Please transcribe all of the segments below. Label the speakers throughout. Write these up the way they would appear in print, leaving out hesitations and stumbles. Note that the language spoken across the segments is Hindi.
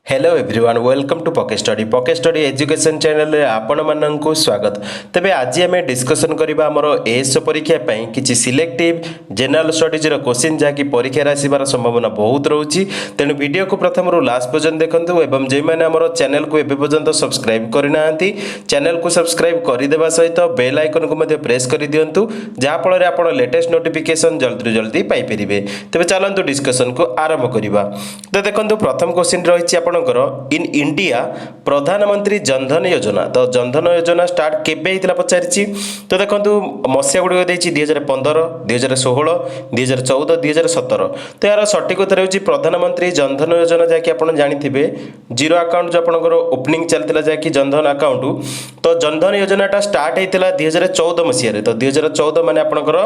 Speaker 1: Hello everyone welcome to pocket study education channel रे आपण माननकु स्वागत। तेबे आज आम डिस्कसन करबा हमर एएसओ परीक्षा पई किछि सिलेक्टिव जनरल स्टडीज रो क्वेश्चन जाकी परीक्षा रे आसीबार संभावना बहुत रहउछि। तेनु वीडियो को प्रथम रु लास्ट पर्यंत देखंतु एवं जे माने हमर चैनल को एबे पर्यंत सब्सक्राइब करिनांती चैनल को सब्सक्राइब करि देबा सहित बेल आइकन को मध्ये प्रेस करि दियंतु जहा फल रे आपण लेटेस्ट नोटिफिकेशन जल्दी जल्दी पाई परिबे। तेबे चलंतु डिस्कसन को आरंभ करिबा। तो देखंतु प्रथम क्वेश्चन रहिछि इन इंडिया प्रधानमंत्री जनधन योजना। तो जनधन योजना स्टार्ट केबे हितला पचारिछि। तो देखंतु मसिया गुडी देछि 2015 2016 2014 2017। तो यार सटीक उत्तर होछि प्रधानमंत्री जनधन योजना जाकि आपण जानिथिबे जीरो अकाउंट जो आपनकर ओपनिंग चलतिला जाकि जनधन अकाउंट। तो जनधन योजनाटा स्टार्ट हेतिला 2014 मसिया रे। तो 2014 माने आपनकर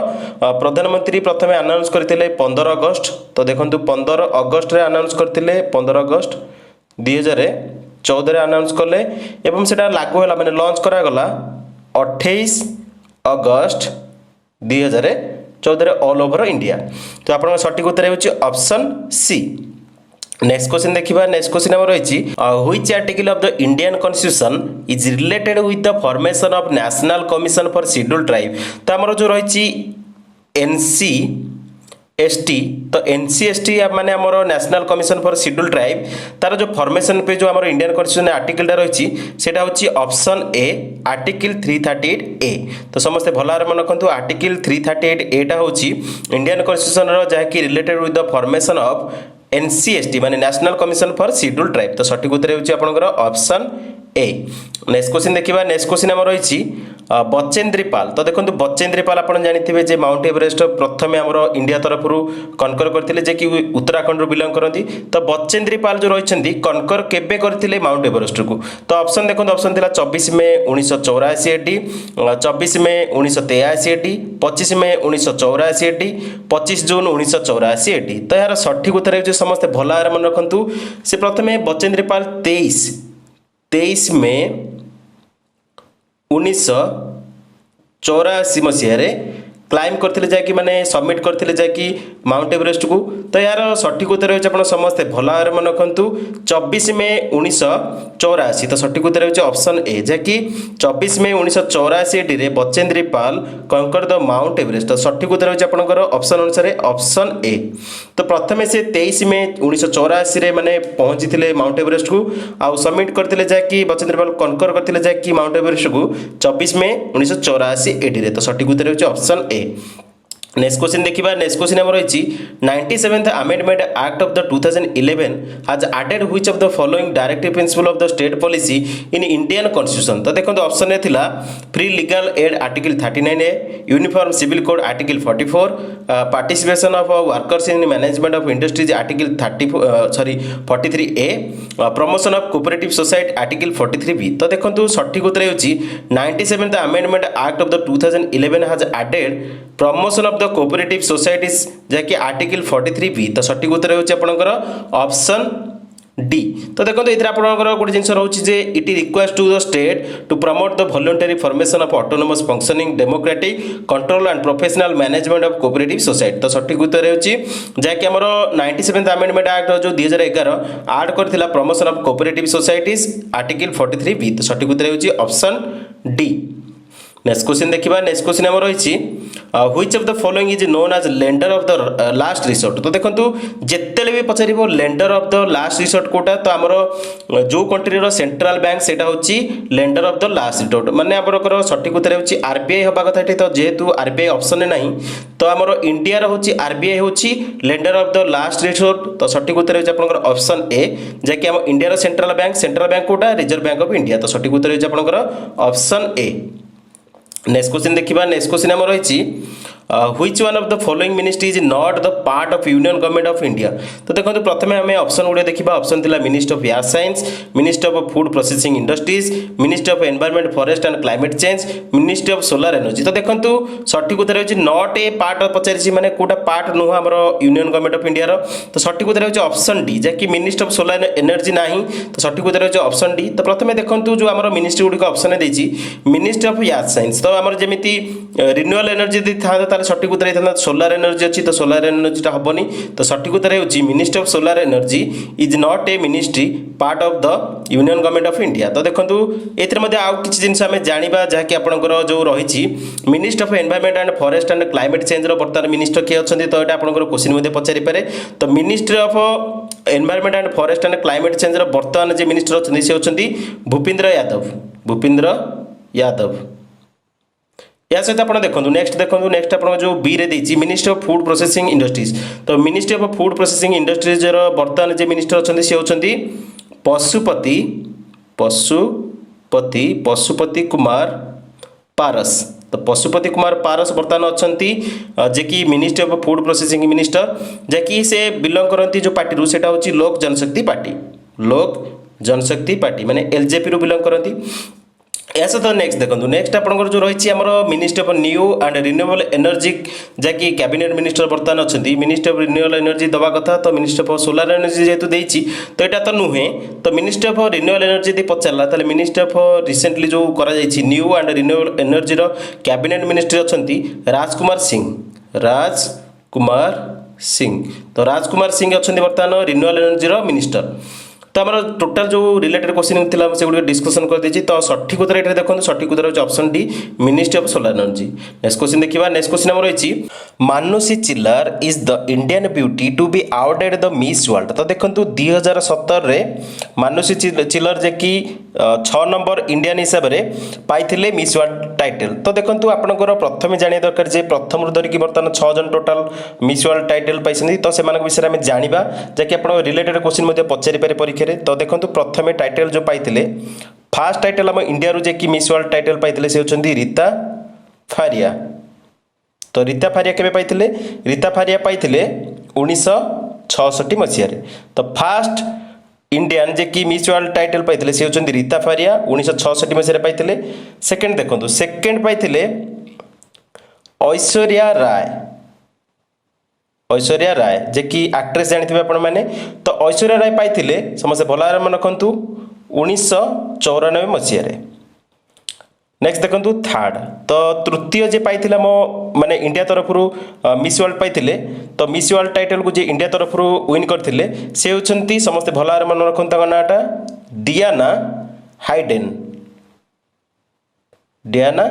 Speaker 1: प्रधानमंत्री प्रथमे अनाउंस करथिले 15 अगस्त। तो देखंतु 15 अगस्त रे अनाउंस करथिले 15 अगस्त 2014 रे अनाउंस कले एवं सेटा लागू होला माने लॉन्च करा गला 28 अगस्त 2014 रे ऑल ओवर इंडिया। तो आपन सटीक उत्तर होछि ऑप्शन सी। नेक्स्ट क्वेश्चन देखिबा। नेक्स्ट क्वेश्चन हमर रहिछि which article of the Indian constitution is related with the formation of national commission for scheduled tribe. तो हमर जो रहिछि एनसी एसटी। तो एनसीएसटी माने हमर national commission for scheduled tribe तार जो फॉर्मेशन पे जो हमर इंडियन कॉन्स्टिट्यूशन आर्टिकल रही सेटा होची ऑप्शन ए आर्टिकल 338 ए। तो समस्त भलार मन रखंतु आर्टिकल 338 ए टा होची इंडियन कॉन्स्टिट्यूशन रो जाकी related with the formation of NCST माने national commission for scheduled tribe. तो सटीक उत्तर होची आपनकर ऑप्शन ए। नेक्स्ट क्वेश्चन देखिबा। नेक्स्ट क्वेश्चन हमर रहिछि बचेंद्री पाल। तो देखंतु बचेंद्री पाल आपण जानिथिबे जे माउंट एवरेस्ट प्रथमे हमर इंडिया तरफ रु कनकर करथिले जे कि उत्तराखंड रु बिलोंग करंती। तो बचेंद्री पाल जो रहिछंती कनकर केबे करथिले माउंट एवरेस्ट को। तो ऑप्शन देखंतु ऑप्शन थिला 24 मई 1984 एडी 24 मई 1983 एडी 25 मई 1984 एडी 25 जून 1984 एडी। तो यार सठिक उत्तर हे समस्त भलार मन रखंतु से प्रथमे बचेंद्री पाल 23 मई 1984 मसीह क्लाइम करथिले जाकि माने सबमिट करथिले जाकि माउंट एवरेस्ट को। तो यार सठिक उत्तर होछि आपण समस्त भलार मन रखंतु 24 मई 1984। तो सठिक उत्तर होछि ऑप्शन ए जाकि 24 मई 1984 डी रे बचेंद्री पाल कंकर द माउंट एवरेस्ट। तो सठिक उत्तर होछि आपनकर ऑप्शन अनुसार ऑप्शन ए। तो प्रथमे से 23 मई 1984 रे माने पहुंचीथिले माउंट एवरेस्ट को आ सबमिट करथिले जाकि बचेंद्री पाल कंकर करथिले जाकि माउंट एवरेस्ट को 24 मई 1984 एडी रे। तो सठिक उत्तर होछि ऑप्शन ए। नेक्स्ट क्वेश्चन देखिबा। नेक्स्ट क्वेश्चन हमर रहिछि 97th amendment act of the 2011 has added which of the following directive principle of the state policy in Indian constitution. तो देखंतु ऑप्शन ए थिला free legal aid article 39 A uniform civil code article 44 participation of workers in management of industries article 43 A promotion of cooperative society article 43 B. तो देखंतु सठिक उत्तर होछि 97th amendment act of the 2011 has added promotion of the cooperative societies जाकि आर्टिकल 43 बी। तो सठिक उत्तर होछि आपनकर ऑप्शन डी। तो देखंतु इथरा आपनकर गोटे जिंस रहउछि जे it request to the state to promote the voluntary formation of autonomous functioning democratic control and professional management of cooperative society. तो सठिक उत्तर होछि जाकि हमर 97th अमेंडमेंट एक्ट जो 2011 ऐड करथिला promotion of cooperative societies article 43 B. तो सठिक उत्तर होछि ऑप्शन डी। नेक्स्ट क्वेश्चन देखिबा। नेक्स्ट क्वेश्चन हमर रहिछि which of the following is known as lender of the last resort. तो देखंतु जेतेले भी पचारिबो lender of the last resort कोटा। तो हमर जो कंट्री रो सेंट्रल बैंक सेटा होछि lender of the last resort माने हमर सठिक उत्तर होछि आरबीआई होबा कथा एठी। तो जेहेतु आरबीआई ऑप्शन नाही तो हमर इंडिया रो होछि आरबीआई होछि lender of the last resort. तो सठिक उत्तर होछि आपनकर ऑप्शन ए जे कि हम इंडिया रो सेंट्रल बैंक कोटा रिजर्व बैंक ऑफ इंडिया। तो सठिक उत्तर होछि आपनकर ऑप्शन ए। नेक्स्ट क्वेश्चन देखिबा। नेक्स्ट क्वेश्चन हमर रहिछि which one of the following ministry is not the part of union government of India. तो देखंतु प्रथमे हमें ऑप्शन गुडे देखिबा। ऑप्शन थिला ministry of air science ministry of food processing industries ministry of environment forest and climate change ministry of solar energy. तो देखंतु सठिक उत्तर होछि नॉट ए पार्ट ऑफ पचारिछि माने कोटा पार्ट नुह हमर यूनियन गवर्नमेंट ऑफ इंडिया रो। तो सठिक उत्तर होछि ऑप्शन डी जाकि मिनिस्ट्री ऑफ सोलर एनर्जी नाही। तो सठिक उत्तर होछि ऑप्शन डी। तो प्रथमे देखंतु जो हमर मिनिस्ट्री गुडी को ऑप्शन देछि मिनिस्ट्री ऑफ एयर साइंस। तो हमर जेमिति रिन्यूएबल एनर्जी दि था ताहले सठिक उत्तर होता सोलार एनर्जी अच्छी तो सोलार एनर्जीटा हेनी तो सठिक उत्तर होची ministry of solar energy is not a ministry part of the union government of India. तो देखो ये आउ कि जिन आम जाना जहाँकि आपंकर जो रही ministry of environment and forest and climate change बर्तमान मिनिस्टर किए अच्छे तो ये आपंकर क्वेश्चन पचारि पारे। तो ministry of environment and forest and climate change बर्तमान जो मिनिस्टर अच्छे से होती भूपेंद्र यादव। भूपेंद्र यादव या सहित आप देखो नेक्स्ट आप जो बी रे देती ministry of food processing industries. तो ministry of food processing industries बर्तमान जो मिनिस्टर अच्छे से होती पशुपति कुमार पारस। तो पशुपति कुमार पारस बर्तमान अच्छा जे कि ministry of food processing minister जैकि से बिलंग करती जो पार्टी से लोक जनशक्ति पार्टी। लोक जनशक्ति पार्टी माने एलजेपी रू बिलंग करती। या सहित नेक्स्ट देखो नेक्स्ट आपंकर जो रही आम ministry of new and renewable energy जैकि कैबिनेट मिनिस्टर बर्तमान अच्छा मिनिस्ट्री ऑफ रिन्यूएबल एनर्जी दवा कथा। तो मिनिस्ट्री ऑफ सोलार एनर्जी जेहेतु देती तो यहाँ तो नुहे तो मिनिस्ट्री ऑफ रिन्यूएबल एनर्जी यदि पचारा तो मिनिस्ट्री ऑफ रिसेंटली जो new and renewable energy cabinet ministry अच्छा राजकुमार सिंह। राजकुमार सिंह तो राजकुमार सिंह अच्छा बर्तमान रिन्यूएबल एनर्जी मिनिस्टर। तो आम टोटाल जो रिलेटेड क्वेश्चन था से गुड डिस्कसन कर देती। तो सठिक उत्तर ये देखो सठिक उत्तर होची option D ministry of solar energy. Next question देखिए नेक्स्ट क्वेश्चन आम रही Manushi Chhillar is the Indian beauty to be outed the Miss World. तो देखो 2017 रे मानुषी चिल्लर जे कि 6 नंबर इंडियन हिसाब से पाई मिस वर्ल्ड टाइटल। तो देखो आपंकर प्रथम जाना दरकार जे प्रथम धरिकी बर्तमान 6 जन टोटाल मिस वर्ल्ड टाइटल पाई तो से विषय में जाना जैकि आप रिलेटेड क्वेश्चन पचारि पारे परीक्षा। तो देखो प्रथम टाइटल जो पाई फास्ट टाइटल आम इंडिया रू जे कि मिस वर्ल्ड टाइटल पाई से होती रीता फारिया। तो रीता फारिया केबे पाइथिले रीता फारिया पाइथिले 1966 मसीह। तो फास्ट इंडियन जे कि मिस वर्ल्ड टाइटल पाइथिले से होती रीता फारिया 1966 मसीह पाइथिले। सेकेंड देखो सेकेंड पाइथिले ऐश्वर्या राय। ऐश्वर्या राय जे कि एक्ट्रेस जानते हैं आपण मैंने। तो ऐश्वर्या राय पाइथिले समस्त भल भाव मन रखु 1994 मसीह। नेक्स्ट देखो थर्ड तो तृतीय जे पाइथिला मो माने इंडिया तरफ मिस वर्ल्ड पाइथिले। तो मिस वर्ल्ड टाइटल को जे इंडिया तरफ विन करथिले से होचंती समस्त भल भाव मन रखु नाटा डियाना हाइडेन। डियाना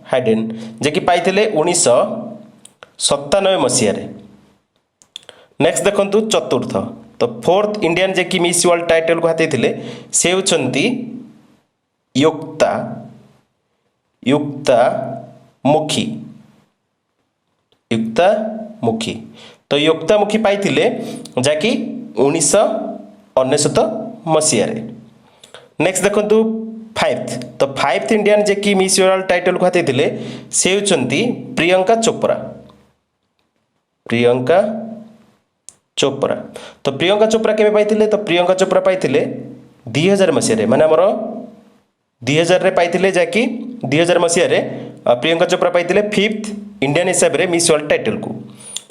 Speaker 1: हाइडेन जे कि पाइथिले 1997 मसीह। नेक्स्ट देखो चतुर्थ तो फोर्थ इंडियन जे कि मिस वर्ल्ड टाइटल को हाथी थे से होचंती युक्ता मुखी। युक्ता मुखी तो युक्ता मुखी पाइथिले जाकि 1999 मसीह। नेक्स्ट देखो फाइव्थ तो फाइव्थ इंडियन जे कि मिस वर्ल्ड टाइटल को हाथी थे से होचंती प्रियंका चोपड़ा। प्रियंका चोपड़ा तो प्रियंका चोपड़ा केबे पाइथिले तो प्रियंका चोपड़ा पाइथिले 2000 मसीह माने हमर 2000 रे पाइथिले जाकि 2000 मसीह रे प्रियंका चोपड़ा पाइथिले फिफ्थ इंडियन हिसाब रे मिस वर्ल्ड टाइटल को।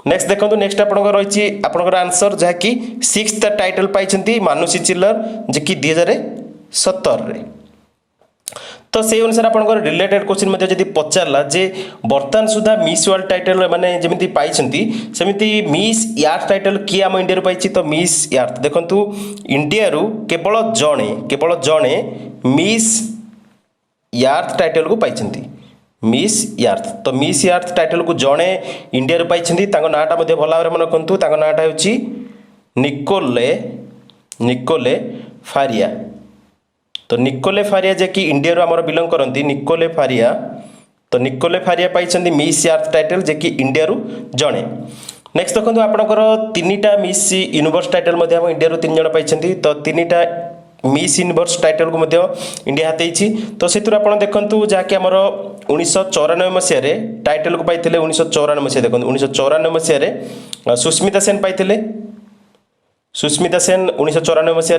Speaker 1: नेक्स्ट देखो नेक्स्ट आपनकर रही आपनकर आंसर जहाँकि सिक्स्थ टाइटल पाइछंती मानुषी चिल्लर जे कि 2017 रे। तो से अनुसार आपनकर रिलेटेड क्वेश्चन मध्ये जदि पचारला जे वर्तमान सुधा मिस वर्ल्ड टाइटल माने जेमिति पाइछंती सेमिति मिस यार्थ टाइटल किए आम इंडिया रू पाइछि। तो मिस यार्थ देखंतु इंडिया रू केवल जणे मिस यार्थ टाइटल को पाइछंती मिस यार्थ। तो मिस यार्थ टाइटल को जणे इंडिया रू पाइछंती तांको नाटा मध्ये भल भाबरे मन रखंतु तांको नाटा होछि निकोले फारिया। तो निकोले फारिया जे कि इंडिया रू आमर बिलंग करती निकोले फारिया। तो निकोले फारिया पाइछंती मिस यार्थ टाइटल जे कि इंडिया रू जणे। नेक्स्ट देखो आपनकर 3टा मिस यूनिवर्स टाइटल मध्ये हम इंडिया रू 3 जण पाइछंती। तो 3टा मिस यूनिवर्स टाइटल को मध्ये इंडिया हातेइछि। तो सेतुर आपण देखंतु जाकि हमर 1994 मसीह रे टाइटल को पाइथिले 1994 मसीह। देखो 1994 मसीह रे सुष्मिता सेन पाइथिले। सुष्मिता सेन 1994 मसीह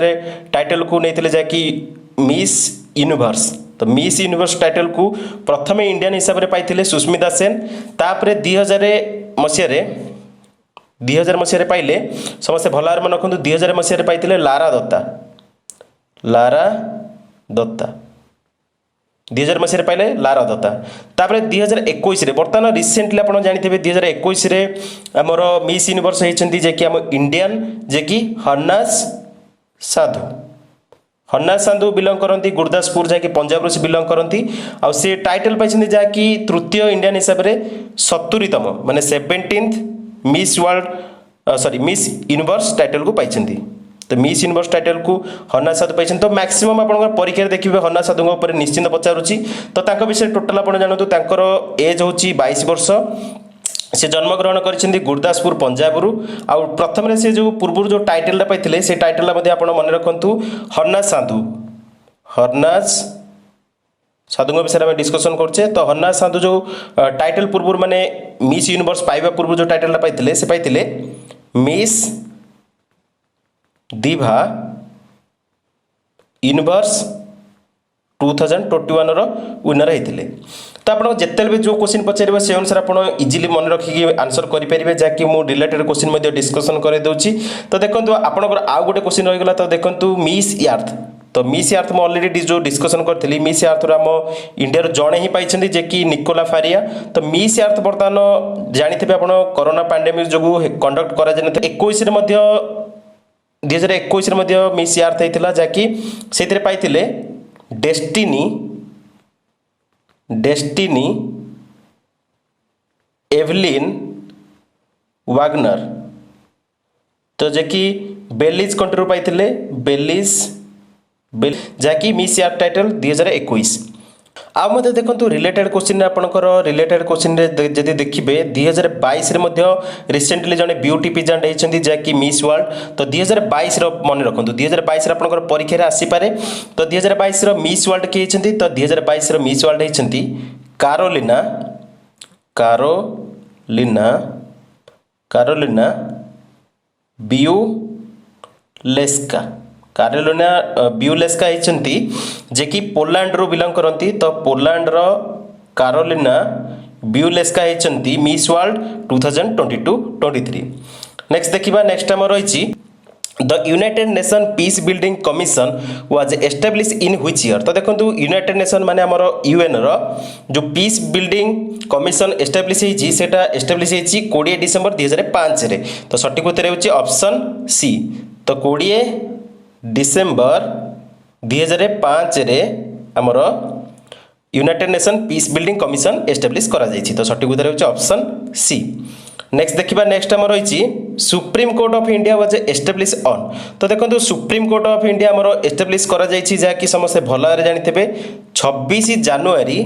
Speaker 1: टाइटल को नहीं जाकि मिस यूनिवर्स। तो मिस यूनिवर्स टाइटल को प्रथम इंडियन हिसाब से पाई सुष्मिता सेन। तापर 2000 मसीह पाइले समस्ते भल भाव मन रखु 2000 मसीह पाई लारा दत्ता। 2000 मसीह पाइले लारा दत्ता तापर 2021 बर्तमान रिसेंटली आप जानते 2021 आमर मिस यूनिवर्स होती जे कि आम इंडियन जे कि हरनाज साधु हरनाज साधु बिलंग करती गुरदासपुर जहाँकि पंजाब से बिलंग करती आउ सी टाइटल पाई जहाँकि तृतीय इंडियन हिसाब से 70तम माने 17th miss world sorry miss universe title को पाई तो मिस यूनिवर्स टाइटल को हरनाज साधु पाई तो मैक्सिमम आप परीक्षा देखिए हरनाज साधु निश्चिंत पचारुची तो विषय टोटाल आप जानतु तांकर एज हूँ 22 वर्ष से जन्मग्रहण कर गुरदासपुर पंजाब रु आउ प्रथम से जो पूर्व जो टाइटल पाई से टाइटल आप मन रखु हरनाज साधु विषय में डिस्कसन करछे तो हरनाज साधु जो टाइटल पूर्व माने मिस यूनिवर्स पाइबा पूर्व जो टाइटल पाई से पाई मिस दिभा यूनिवर्स 2021 विनर होते तो आप जिते भी जो क्वेश्चन पचारे से अनुसार आप इजिली मन रखिकी आंसर करेंगे जहाँकि मुझे रिलेटेड क्वेश्चन डिस्कसन कर दूसरी तो देखो आपंकर आउ गोटे क्वेश्चन रहीगला तो देखो मिस अर्थ तो मिस अर्थ मुझे अलरेडी जो डिस्कसन करी मिस अर्थ आम इंडिया जड़े ही पाई जे कि निकोला फारिया तो मिस अर्थ बर्तमान जानते आप कोरोना पैंडेमिक जो कंडक्ट कर 2021 मिस अर्थ होता जहाँकि से पाई डेस्टिनी एवलिन वाग्नर तो जे कि बेलिज कंट्री पाई बेलिज जहाँकि मिस अर्थ टाइटल 2021 आउ मत देखो रिलेटेड क्वेश्चन आपंकर रिलेटेड क्वेश्चन जब देखिए 2022 रिसेंटली जड़े ब्यूटी पिजेंट होती जहाँकि मिस वर्ल्ड तो 2022 मन रखु 2022 आपंकर परीक्षा आसीपे तो 2022 मिस वर्ल्ड किए होती तो 2022 मिस वर्ल्ड होती कारोलिना ब्यूलेस्का होती जे कि पोलैंड रू बिलंग करती तो पोलैंड रो कारोलिना ब्यूलेस्का होती मिस वर्ल्ड 2022-23 नेक्स्ट देखिबा नेक्स्ट आम रही the United nation peace building commission was establish in which year तो देखो यूनाइटेड नेशन माने हमर यूएन रो जो पीस बिल्डिंग कमिशन एस्टाब्लिश होती से एस्टाब्लिश होती 20 डिसेम्बर 2005 रे तो सठिक उत्तर होची ऑप्शन सी तो 20 डिसेम्बर 2005 रे आमर United nation peace building commission establish करा जायछि तो सठिक उत्तर होची ऑप्शन सी नेक्स्ट देखिबा नेक्स्ट आम रही supreme court of India was establish on तो देखो सुप्रीम कोर्ट ऑफ इंडिया आमर एस्टाब्लिश करा जायछि जहाँकि समस्त भल भाव जानते 26 जानुआरी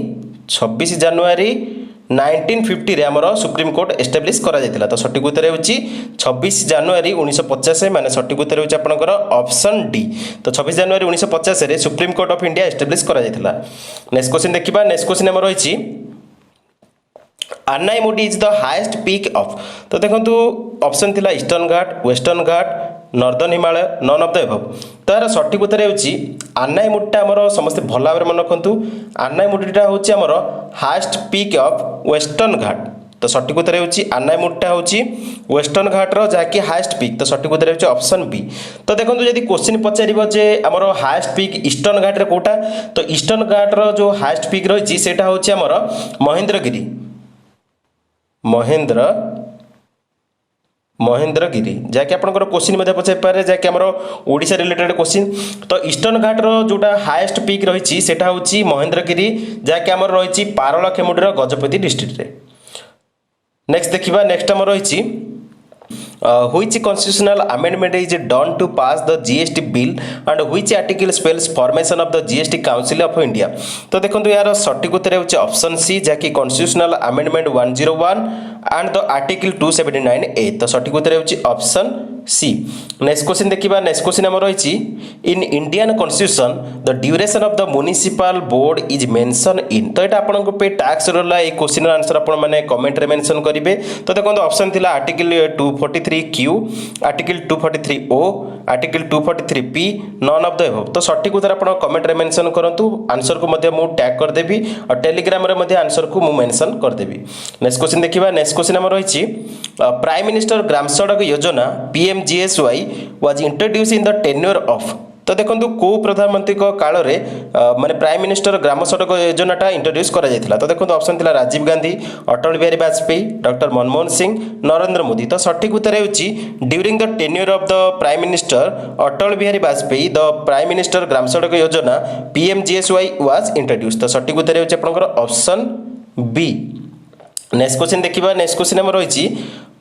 Speaker 1: 1950 रे आमर सुप्रीम कोर्ट एस्टाब्लिश करा जायतिला तो सठिक उत्तर होची 26 जानुआरी 1950 माने सठिक उत्तर होची आपनकर ऑप्शन डी तो 26 जानुआरी 1950 रे supreme court of India establish करा जायतिला नेक्स्ट क्वेश्चन देखिबा नेक्स्ट क्वेश्चन आमर रही Anamudi is the highest peak of तो देखो ऑप्शन थिला eastern Ghat western Ghat northern Himalaya none of the above तो यार सठिक उत्तर होची आनाईमुडीटा आमर समस्त भल भाव मन रखु आनाईमुडीटा होची आमर हाईएस्ट पीक ऑफ वेस्टर्न घाट तो सठिक उत्तर होची आनाईमुडीटा होची वेस्टर्न घाट रो जहाँकि हाईएस्ट पीक तो सठिक उत्तर होची ऑप्शन बी तो देखो यदि क्वेश्चन पचारिबो जे आमर हाईएस्ट पीक ईस्टर्न घाट रे कोटा तो ईस्टर्न घाट रो जो हाईएस्ट पीक रही सेटा होची आमर महेंद्रगिरी जहाँकि आपंकर क्वेश्चन पचारि पारे जहाँकि आमर ओडिशा रिलेटेड क्वेश्चन तो ईस्टर्न घाट जोटा हाईएस्ट पीक रही सेटा होची महेंद्रगिरी जहाँकि आमर रही पारलाखेमुडी गजपति डिस्ट्रिक्ट रे नेक्स्ट देखिबा नेक्स्ट आमर रही which constitutional amendment is done to pass the GST bill and which article spells formation of the GST Council of India तो देखो यार सठिक उत्तर होची ऑप्शन सी जहाँकि constitutional amendment 101 and the article 279A तो सठिक उत्तर होची ऑप्शन सी नेक्स्ट क्वेश्चन देखिबा नेक्स्ट क्वेश्चन आम रही in Indian constitution the duration of the municipal board is mention in तो यहाँ आपको पे टैक्स रहा ये क्वेश्चन आंसर आप कमेंट रे मेंशन करेंगे तो देखो ऑप्शन थिला article 243Q article 243O article 243P none of the above तो सठिक उत्तर आप कमेंट रे मेंशन करंतु आंसर को मध्य मु टैग कर देबी और टेलीग्राम रे मध्य आंसर को मु मेंशन कर देबी नेक्स्ट क्वेश्चन देखिबा नेक्स्ट क्वेश्चन आम रही प्राइम मिनिस्टर ग्राम सड़क योजना PMGSY was introduced in the tenure of तो देखो को प्रधानमंत्री काल में माने प्राइम मिनिस्टर ग्राम सड़क योजनाटा इंट्रोड्यूस करा जायतिला। तो देखो ऑप्शन थिला राजीव गांधी, अटल बिहारी वाजपेयी, डॉक्टर मनमोहन सिंह, नरेंद्र मोदी। तो सठिक उत्तर होची during the tenure of the prime minister Atal Bihari Vajpayee the prime minister Gram Sadak Yojana PMGSY was introduce. तो सठिक उत्तर होची आपनकर ऑप्शन बी। नेक्स्ट क्वेश्चन देखिबा। नेक्स्ट क्वेश्चन हमर होईची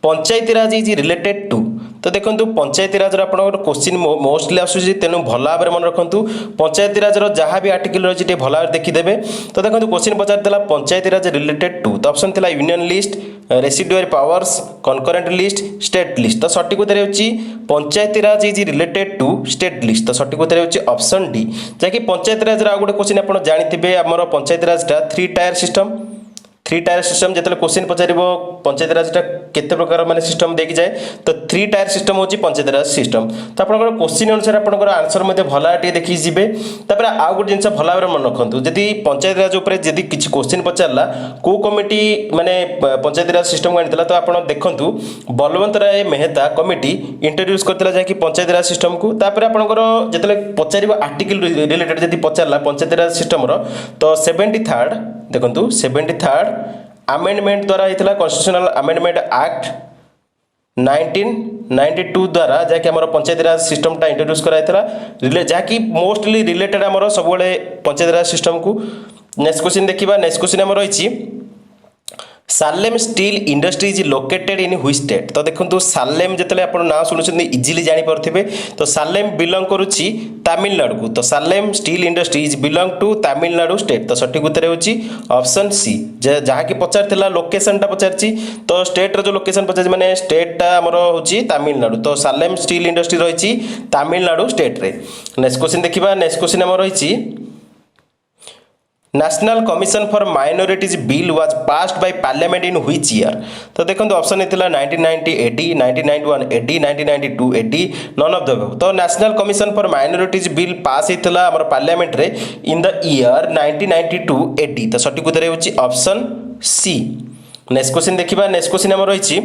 Speaker 1: पंचायती राज इज रिलेटेड टू। तो देखो पंचायती राज क्वेश्चन मोस्टली आसूसी तेणु भल भाव मन रखु पंचायती राज जहाँ भी आर्टिकल रही भल भाव देखीदे। तो देखो क्वेश्चन पचार पंचायती राज रिलेटेड टू। तो ऑप्शन थिला union list, residuary powers, concurrent list, state list. तो सठिक उत्तर होची Panchayati Raj is related to state list. तो सठिक उत्तर होची ऑप्शन डी। जहाँकि पंचायती राज आउ गोटे क्वेश्चन आप जानते आमर पंचायती राजटा 3 टायर सिस्टम। 3 टायर सिस्टम जिते क्वेश्चन पचार पंचायती राजटा केते प्रकार माने सिस्टम देखी जाए तो 3 टायर सिस्टम होची पंचायती राज सिस्टम। तो आपनकर क्वेश्चन अनुसार आपनकर आंसर मध्ये भला टे देखि जिवे। तापर आउ गोटे जिंस भला भाव मन रखंतु जदि पंचायती राज ऊपर जदि किछि क्वेश्चन पचारला को कमिटी माने पंचायती राज सिस्टम आनितला। तो आपण देखंतु बलवंत राय मेहता कमिटी इंट्रोड्यूस करथिला जाकी पंचायती राज सिस्टम को। तापर आपनकर जतले पचारिबो आर्टिकल रिलेटेड जदि पचारला पंचायती राज सिस्टम रो तो 73rd देखंतु 73rd अमेंडमेंट द्वारा होता कॉन्स्टिट्यूशनल अमेंडमेंट एक्ट 1992 द्वारा जहाँकि आम पंचायती राज सिस्टमटा इंट्रोड्यूस कराइला जहाँकि मोस्टली रिलेटेड आम सब पंचायती राज सिस्टम को। नेक्स्ट क्वेश्चन देखिबा। नेक्स्ट क्वेश्चन आम रही Salem steel industry is located in which state. तो देखो सालेम जिते आप ना शुणुते इजिली जापे तो सालेम बिलंग करुच्ची तमिलनाडु को। तो Salem steel industry is belong to Tamil Nadu state. तो सठिक उत्तर होची ऑप्शन सी। जहाँ कि पचार लोकेशनटा पचारची तो स्टेट जो लोकेशन पचार माने स्टेटटा आमर होची तमिलनाडु। तो सालेम स्टील इंडस्ट्री रही तमिलनाडु स्टेट रे। नेक्स्ट क्वेश्चन देखिबा। नेक्स्ट क्वेश्चन आमर रही national commission for minorities bill was passed by parliament in which year. तो देखो ऑप्शन होता 1990 80, 1991 80, 1992 80, नन ऑफ द अबव। तो national commission for minorities bill pass होता आम पार्लियामेंट रे इन द ईयर 1992 80। तो सठिक उत्तर होची ऑप्शन सी। नेक्स्ट क्वेश्चन देखिबा। नेक्स्ट क्वेश्चन आम रही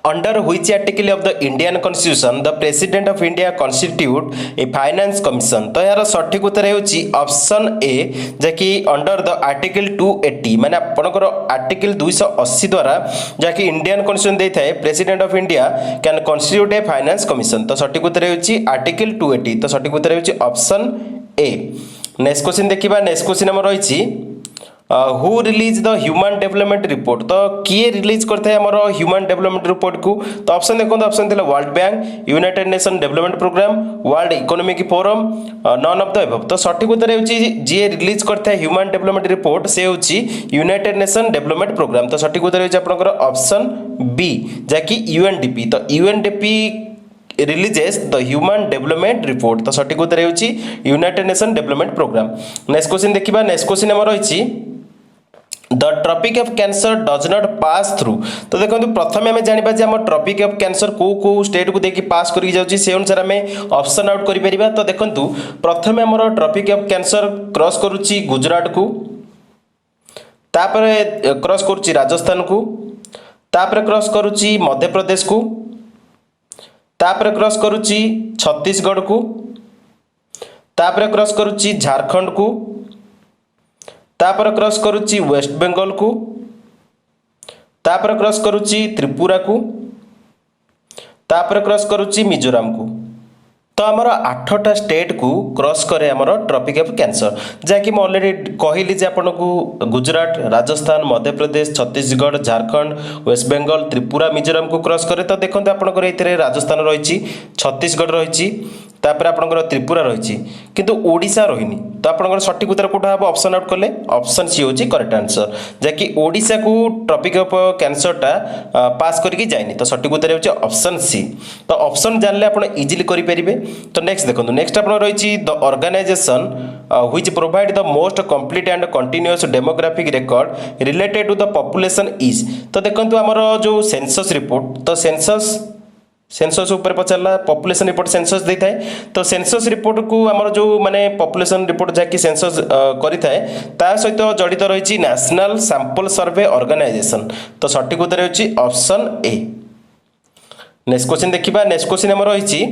Speaker 1: under which article of the Indian constitution the president of India constitute A finance commission. तो यार सठिक उत्तर होची ऑप्शन ए जहाँकि अंडर द आर्टिकल 280 माने आपनकर आर्टिकल 280 द्वारा जहाँकि इंडियन कॉन्स्टिट्यूशन देता है president of India can constitute A finance commission. तो सठिक उत्तर होची आर्टिकल 280। तो सठिक उत्तर होची ऑप्शन ए। नेक्स्ट क्वेश्चन देखिबा। नेक्स्ट क्वेश्चन हमर रही who release the human development report. तो किए रिलीज करते हैं हमारा ह्यूमन डेवलपमेंट रिपोर्ट को। तो ऑप्शन देखो ऑप्शन थिला World Bank, United Nation Development Programme, World Economic Forum, none of the above. तो सठिक उत्तर होची जे रिलीज करते हैं ह्यूमन डेवलपमेंट रिपोर्ट से होची यूनाइटेड नेशन डेवलपमेंट प्रोग्राम। तो सठिक उत्तर होची आपनकर ऑप्शन बी जाकी यूएनडीपी। तो UNDP releases the human development report. तो सठिक उत्तर होची United Nation Development Programme. Next question देखिबा। नेक्स्ट क्वेश्चन हमर रही the tropic of cancer does not pass through. तो देखो प्रथम आम जाना जे आम ट्रॉपिक ऑफ कैंसर को स्टेट को देखिए पास करके जाऊँगी से अनुसार आम ऑप्शन आउट करें। तो देखो प्रथम आम ट्रॉपिक ऑफ कैंसर क्रॉस करुच्ची गुजरात को, तापर क्रॉस करुच्ची राजस्थान को, तापर क्रॉस करुच्ची मध्य प्रदेश को, तापर क्रॉस करुच्ची छत्तीसगढ़ को, तापर क्रॉस करुच्ची झारखंड को, तापर क्रॉस करुच्ची वेस्ट बंगाल को, तापर क्रॉस करुच्ची त्रिपुरा को, तापर क्रॉस करुच्ची मिजोराम को। तो आमर 8टा स्टेट को क्रॉस करे आमर ट्रॉपिक ऑफ कैंसर जहाँकि मैं ऑलरेडी कहली जे आपन को गुजरात, राजस्थान, मध्य प्रदेश, छत्तीसगढ़, झारखंड, वेस्ट बंगाल, त्रिपुरा, मिजोराम को क्रॉस करे। तो देखो आपनकर एथिरे राजस्थान रही, छत्तीसगढ़ रही, तापर आपनकर त्रिपुरा रही किंतु ओडिशा रहीनी। तो आपनकर सठिक उत्तर कोटा हम ऑप्शन आउट कले ऑप्शन सी होची करेक्ट आंसर जहाँकि ओडिशा को ट्रॉपिक ऑफ कैंसरटा पास करके जाइनी। तो सठिक उत्तर होची ऑप्शन सी। तो ऑप्शन जानले आपण इजीली करि परिबे। तो नेक्स्ट देखो नेक्स्ट आपण रही the organisation which provide the most complete and continuous demographic record related to the population is. तो देखो हमर जो सेंसस रिपोर्ट तो सेंसस ऊपर पचारा पॉपुलेशन रिपोर्ट सेंसस देता है। तो सेंसस रिपोर्ट को आमर जो माने पॉपुलेशन रिपोर्ट जहाँकि सेंसस करिथाए ता सहित जड़ित रही नेशनल सैंपल सर्वे ऑर्गेनाइजेशन। तो सठिक उत्तर होची ऑप्शन ए। नेक्स्ट क्वेश्चन देखिबा। नेक्स्ट क्वेश्चन हमर रही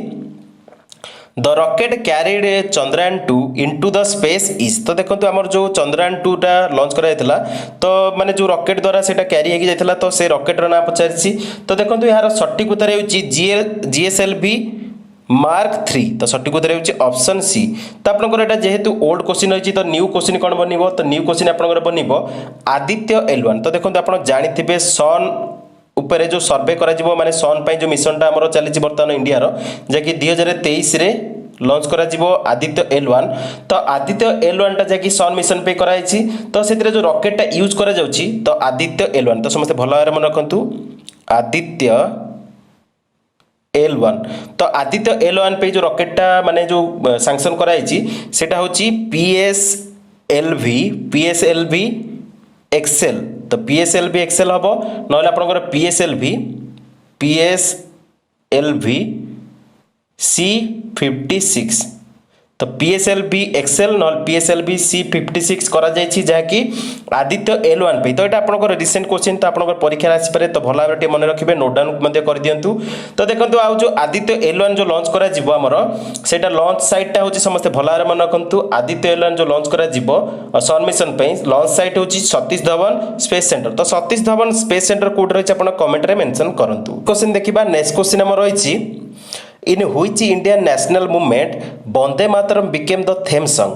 Speaker 1: the rocket carried Chandrayaan 2 into the space is. तो देखो आमर जो चंद्रयान 2 टा लॉन्च कराइला तो माने जो रॉकेट द्वारा सेटा क्यारी होगी जाइला तो से रॉकेटर ना पचारिछि। तो देखो यार सटीक उत्तर होची जीएसएलवी मार्क 3। तो सटीक उत्तर होची ऑप्शन सी। तो आपनकर एटा जेहेतु ओल्ड क्वेश्चन होची तो न्यू क्वेश्चन कोन बनिबो, तो न्यू क्वेश्चन आपनकर बनिबो आदित्य L1। तो देखो आपण जानिथिबे सन उपरे जो सर्वे करा जिवो माने सन पई जो मिशनटा हमर चली बर्तमान इंडिया रो जे कि 2023 रे लॉन्च करा जिवो आदित्य L1। तो आदित्य L1 टा जे सन मिशन पे कराइछि तो सेतरे जो रॉकेट टा यूज करा जाउछि तो आदित्य L1। तो समस्त भलो भाବରେ मन रखंतु आदित्य L1। तो आदित्य L1 पे जो रॉकेट टा माने जो सैंक्शन कराइछि सेटा होछि PSLV एक्सेल। तो PSLV एक्सेल हम ना आपंकर PSLV C56। तो PSLV एक्सेल ना PSLV C56 करा जायछि जहाँकि आदित्य L1 पे। तो ये आपंकर रिसेंट क्वेश्चन तो आपंकर परीक्षा आसपे तो भल भाव मन रखिए नोट डाउन कर दिंतु। तो देखो आउ जो आदित्य L1 जो लॉन्च करा जिवो हमर सेटा लॉन्च साइट होची समस्त भल भाव मन रखंतु आदित्य L1 जो लॉन्च करा जिवो सन मिशन पे लॉन्च साइट होची सतीश धवन स्पेस सेंटर। तो Satish Dhawan space centre code रही अपन कमेंट रे मेंशन करंतु। क्वेश्चन देखिबा नेक्स्ट क्वेश्चन हमर रही in which Indian national movement Vande Mataram became the theme song.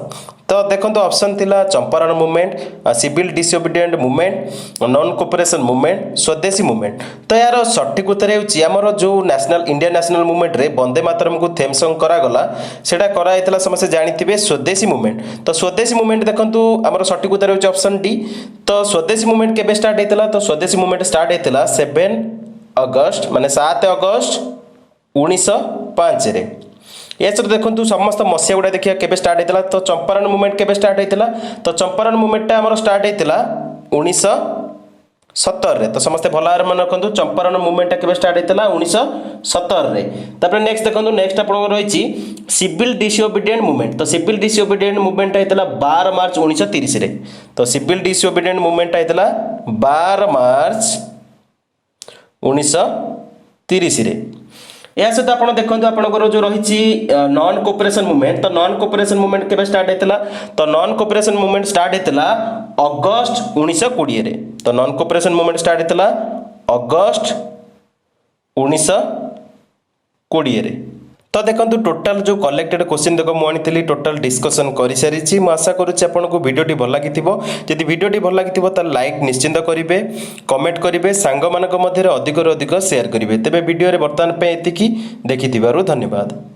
Speaker 1: तो देखो ऑप्शन थिला Champaran movement, civil disobedient movement, non cooperation movement, Swadeshi movement. तो यार सठिक उत्तर होची हमर जो नेशनल इंडियन नेशनल मूवमेंट रे वंदे मातरम को थेम सॉन्ग करा गला सेटा करा आइतला समस्त जानिथिबे स्वदेशी मूवमेंट। तो स्वदेशी मूवमेंट देखंतु हमर सठिक उत्तर होची ऑप्शन डी। तो स्वदेशी मूवमेंट केबे स्टार्ट हेतला, तो स्वदेशी मूवमेंट स्टार्ट हेतला 7 अगस्त माने 7 अगस्त 1905 रे। या सर देखो समस्त मसीहा गुड़ा देखिए केबे स्टार्ट होता। तो चंपारण मूवमेंट केबे स्टार्ट होता, तो चंपारण मूवमेंटा हमर स्टार्ट होता 1917 रे। तो समस्त भल भाव मन रखु चंपारण मूवमेंटा केबे स्टार्ट होता 1917 रे। तापर नेक्स्ट देखो नेक्स्ट आपन रही सिविल डिसोबीडिएंट मूवमेंट। तो सिविल डिसोबीडिएंट मूवमेंट होता 12 मार्च 1930 रे। तो सिविल डिसोबीडिएंट मूवमेंट होता 12 मार्च 1930 रे। या सहित आप देखो आपंकर जो रही नॉन कोऑपरेशन मूवमेंट। तो नॉन कोऑपरेशन मूवमेंट केबे स्टार्ट होता, तो नॉन कोऑपरेशन मूवमेंट स्टार्ट होता अगस्त 1920 रे। तो नॉन कोऑपरेशन मूवमेंट स्टार्ट होता अगस्त 1920 रे। तो देखो टोटाल जो कलेक्टेड क्वेश्चन देख मुझे टोटाल डिस्कसन कर सारी। मुझे आशा करुच्ची आपको वीडियोटी भल लगी। जदि वीडियोटी भल लगी तो लाइक निश्चिंत करेंगे, कमेंट करेंगे, सांग मान अधिक शेयर करेंगे। तेरे वीडियो बर्तमान एति देखि धन्यवाद।